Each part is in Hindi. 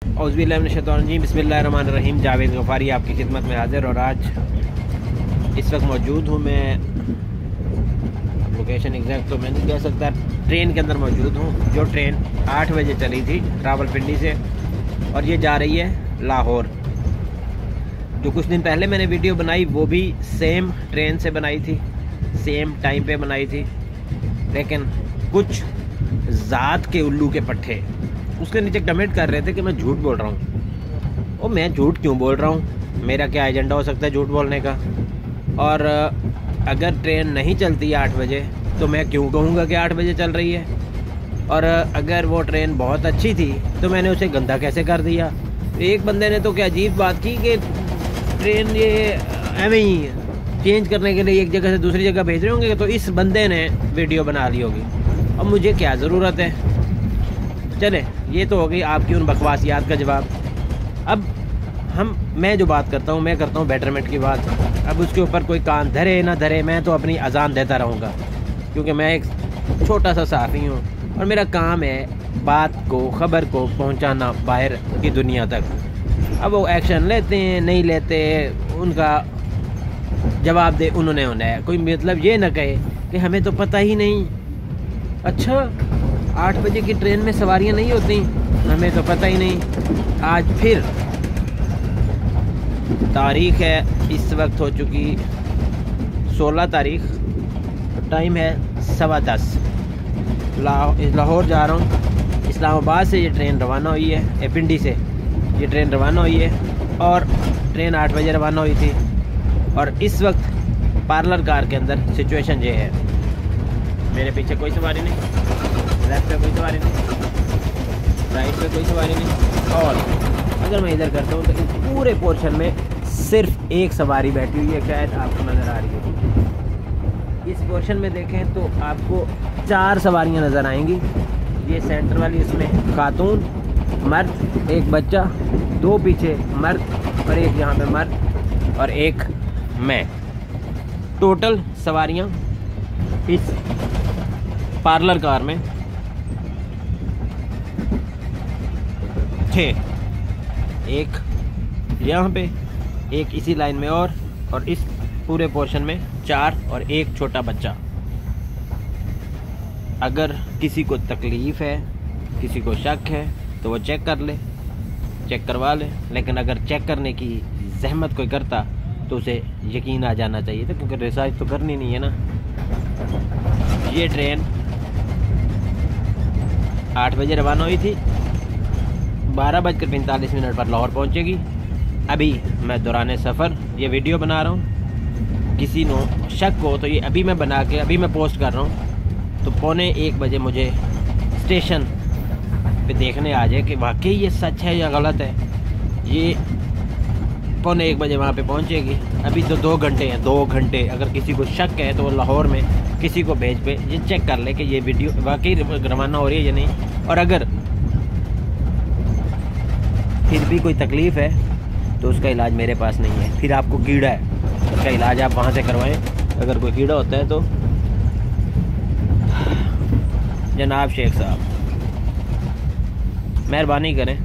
औज़ुबिल्लाहि बिस्मिल्लाहिर्रहमानिर्रहीम। जावेद गफ़ारी आपकी खिदमत में हाज़िर। और आज इस वक्त मौजूद हूँ मैं, लोकेशन एग्जैक्ट तो मैं नहीं कह सकता, ट्रेन के अंदर मौजूद हूँ। जो ट्रेन 8 बजे चली थी रावलपिंडी से और ये जा रही है लाहौर। जो कुछ दिन पहले मैंने वीडियो बनाई वो भी सेम ट्रेन से बनाई थी, सेम टाइम पे बनाई थी, लेकिन कुछ ज़ात के उल्लू के पट्टे उसके नीचे कमेंट कर रहे थे कि मैं झूठ बोल रहा हूँ। और मैं झूठ क्यों बोल रहा हूँ? मेरा क्या एजेंडा हो सकता है झूठ बोलने का? और अगर ट्रेन नहीं चलती 8 बजे तो मैं क्यों कहूँगा कि 8 बजे चल रही है? और अगर वो ट्रेन बहुत अच्छी थी तो मैंने उसे गंदा कैसे कर दिया? एक बंदे ने तो क्या अजीब बात की कि ट्रेन ये एवं ही चेंज करने के लिए एक जगह से दूसरी जगह भेज रहे होंगे, तो इस बंदे ने वीडियो बना ली होगी। अब मुझे क्या ज़रूरत है? चले, ये तो हो गई आपकी उन बकवासियात का जवाब। अब मैं जो बात करता हूँ, मैं करता हूँ बेटरमेंट की बात। अब उसके ऊपर कोई कान धरे ना धरे, मैं तो अपनी अजान देता रहूँगा, क्योंकि मैं एक छोटा सा सहाफ़ी हूँ और मेरा काम है बात को, ख़बर को पहुँचाना बाहर की दुनिया तक। अब वो एक्शन लेते हैं नहीं लेते, उनका जवाब दे उन्होंने होना। कोई मतलब ये ना कहे कि हमें तो पता ही नहीं। अच्छा, 8 बजे की ट्रेन में सवारियां नहीं होती, हमें तो पता ही नहीं। आज फिर तारीख है, इस वक्त हो चुकी 16 तारीख, टाइम है 10:15। लाहौर जा रहा हूँ। इस्लामाबाद से ये ट्रेन रवाना हुई है, पिंडी से ये ट्रेन रवाना हुई है और ट्रेन 8 बजे रवाना हुई थी। और इस वक्त पार्लर कार के अंदर सिचुएशन ये है। मेरे पीछे कोई सवारी नहीं, लेफ्ट पे कोई सवारी नहीं, राइट पे कोई सवारी नहीं। और अगर मैं इधर करता हूँ तो इस पूरे पोर्शन में सिर्फ एक सवारी बैठी हुई है, शायद आपको नज़र आ रही है। इस पोर्शन में देखें तो आपको 4 सवारियाँ नज़र आएंगी। ये सेंटर वाली, इसमें खातून, मर्द, एक बच्चा, 2 पीछे मर्द और एक यहाँ पे मर्द और एक मैं। टोटल सवारियाँ इस पार्लर कार में 6, एक यहाँ पे, एक इसी लाइन में और इस पूरे पोर्शन में 4 और एक छोटा बच्चा। अगर किसी को तकलीफ़ है, किसी को शक है तो वो चेक कर ले, चेक करवा ले। लेकिन अगर चेक करने की जहमत कोई करता तो उसे यकीन आ जाना चाहिए था, क्योंकि रिसर्च तो करनी नहीं है ना। ये ट्रेन 8 बजे रवाना हुई थी, 12:45 पर लाहौर पहुंचेगी। अभी मैं दौरान सफ़र ये वीडियो बना रहा हूँ। किसी नो शक हो तो ये अभी मैं बना के अभी मैं पोस्ट कर रहा हूँ, तो 12:45 बजे मुझे स्टेशन पे देखने आ जाए कि वाकई ये सच है या गलत है। ये 12:45 बजे वहाँ पे पहुँचेगी। अभी तो 2 घंटे हैं, 2 घंटे। अगर किसी को शक है तो वो लाहौर में किसी को भेज पे ये चेक कर ले कि ये वीडियो वाकई रवाना हो रही है या नहीं। और अगर फिर भी कोई तकलीफ़ है तो उसका इलाज मेरे पास नहीं है। फिर आपको कीड़ा है, उसका इलाज आप वहाँ से करवाएं। अगर कोई कीड़ा होता है तो जनाब शेख साहब मेहरबानी करें।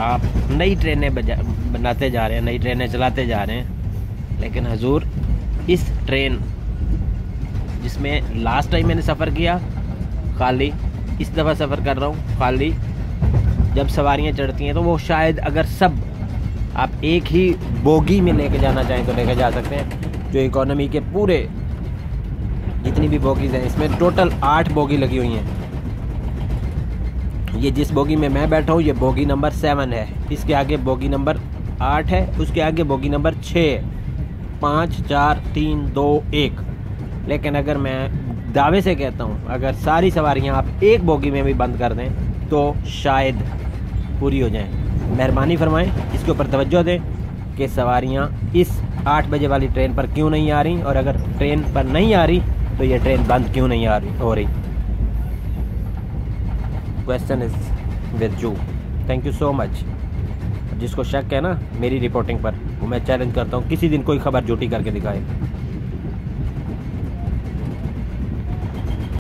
आप नई ट्रेनें बनाते जा रहे हैं, नई ट्रेनें चलाते जा रहे हैं, लेकिन हजूर इस ट्रेन जिसमें लास्ट टाइम मैंने सफ़र किया खाली, इस दफ़ा सफ़र कर रहा हूँ खाली। जब सवारियाँ चढ़ती हैं तो वो शायद अगर सब आप एक ही बोगी में लेके जाना चाहें तो लेके जा सकते हैं। जो इकोनॉमी के पूरे जितनी भी बोगीज़ हैं, इसमें टोटल 8 बोगी लगी हुई हैं। ये जिस बोगी में मैं बैठा हूँ ये बोगी नंबर 7 है। इसके आगे बोगी नंबर 8 है, उसके आगे बोगी नंबर 6, 5, 4, 3, 2, 1। लेकिन अगर मैं दावे से कहता हूँ अगर सारी सवारियाँ आप एक बोगी में भी बंद कर दें तो शायद पूरी हो जाएं। मेहरबानी फरमाएं, इसके ऊपर तवज्जो दें कि सवारियाँ इस 8 बजे वाली ट्रेन पर क्यों नहीं आ रही, और अगर ट्रेन पर नहीं आ रही तो ये ट्रेन बंद क्यों नहीं हो रही। Question is with you. Thank you so much. जिसको शक है ना मेरी रिपोर्टिंग पर, वो मैं चैलेंज करता हूँ किसी दिन कोई खबर झूठी करके दिखाए।